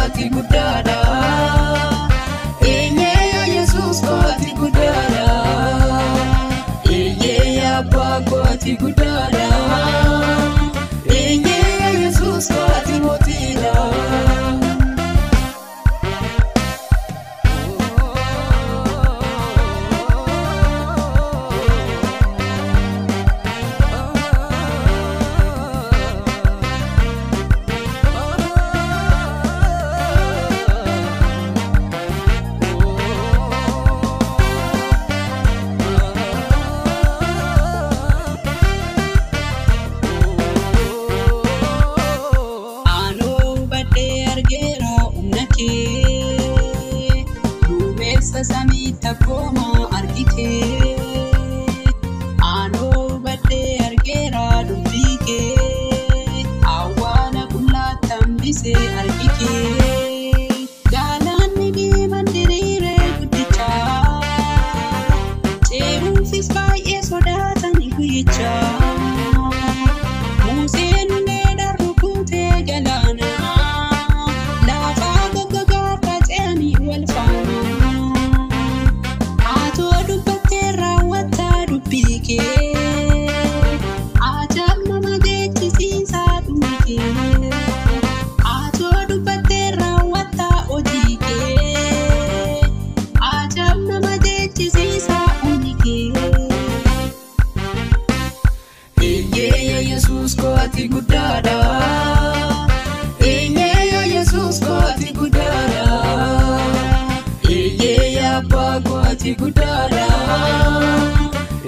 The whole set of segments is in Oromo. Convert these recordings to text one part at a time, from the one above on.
ati guddaadha. Eenyee Yesuus ko ati guddaadha. Eenyee Abbaa ko ati guddaadha. Eenyee Yesuus ko ati mootiidha. Samita koma argike ano bade argera dubike awana kullatam bise argike galani di mandirire gudicha cheru fisbai esodatan iguicha musen ne darukute galana la faga gagata tani walfana Pike ajab mama dechi sinsa dumike ato dubatte rawata ojike ajab mama dechi sinsa unike Eenyee Yesuus ko ati guddaadha. Eenyee Yesuus ko ati guddaadha. Eenyee Abbaa ko ati guddaadha.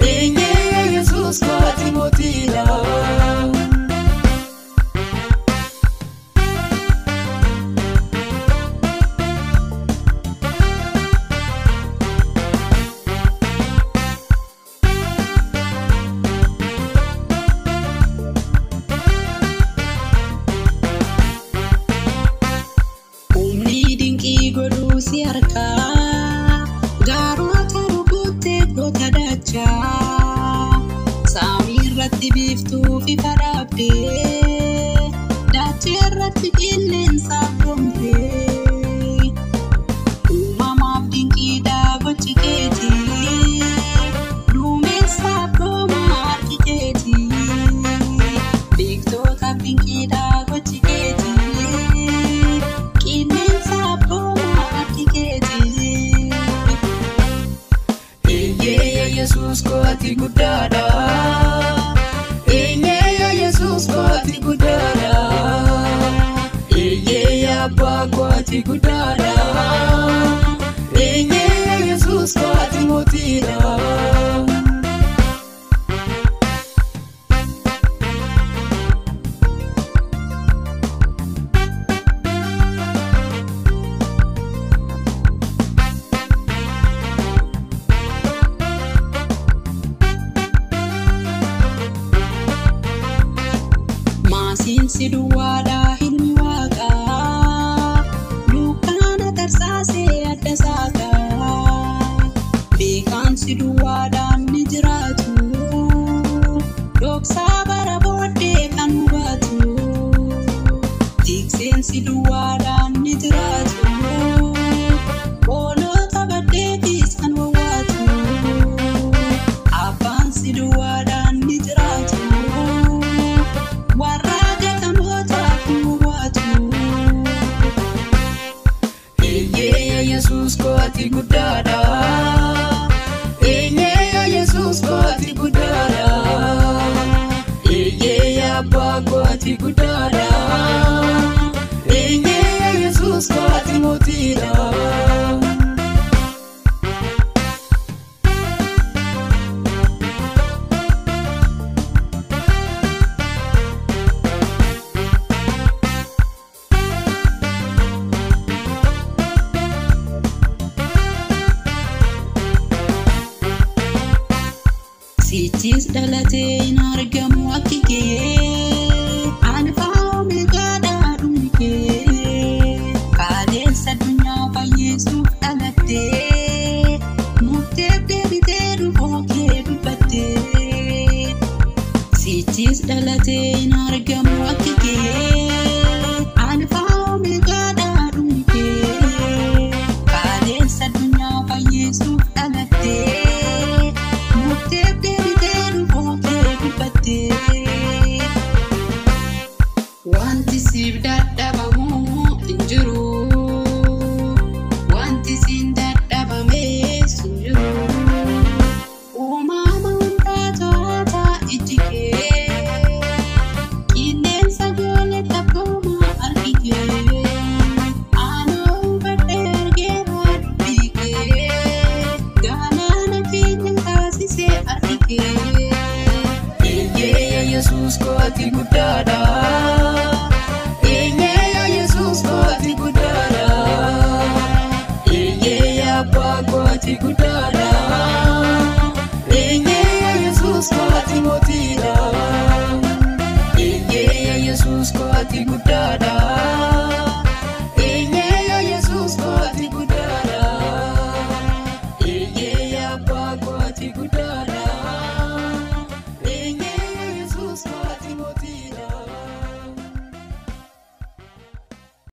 Eenyee Yesuus ko ati mootiidha. Umni dinqii godhuu si harkaa gaarota rukutte goota dachaa saamirratti biiftuu fi fadhaabdee dacheerratti qilleensa boomtee uumamaaf dinqiidhaa gochi keetii duumessa abboomaa harki keetii beektootaaf dinqiidhaa gochi keetii qilleensa abboomaa harki keetii Eenyee Yesuus ko ati guddaadha. Eenyee Yesuus ko ati guddaadha. Eenyee Abbaa ko ati guddaadha. Eenyee Yesuus ko ati mootiidha. Sinsi duwwaadha ilmi waaqaa dukkaana tarsaasee adda saakaa beekansi duwwaadhaan ni jiraatu dhoksaa bara booddee kan hubatu tikseensi duwwaadhaan ni jiraatu oolota baddeefis kan wawwaatu abbaansi duwwaadhaan ni jiraatu Yesuus ko ati guddaadha. Eenyee Yesuus ko ati guddaadha. Eenyee Abbaa ko ati guddaadha. Eenyee Yesuus ko ati mootiidha. Sichis dhalatee hin argamu akki kee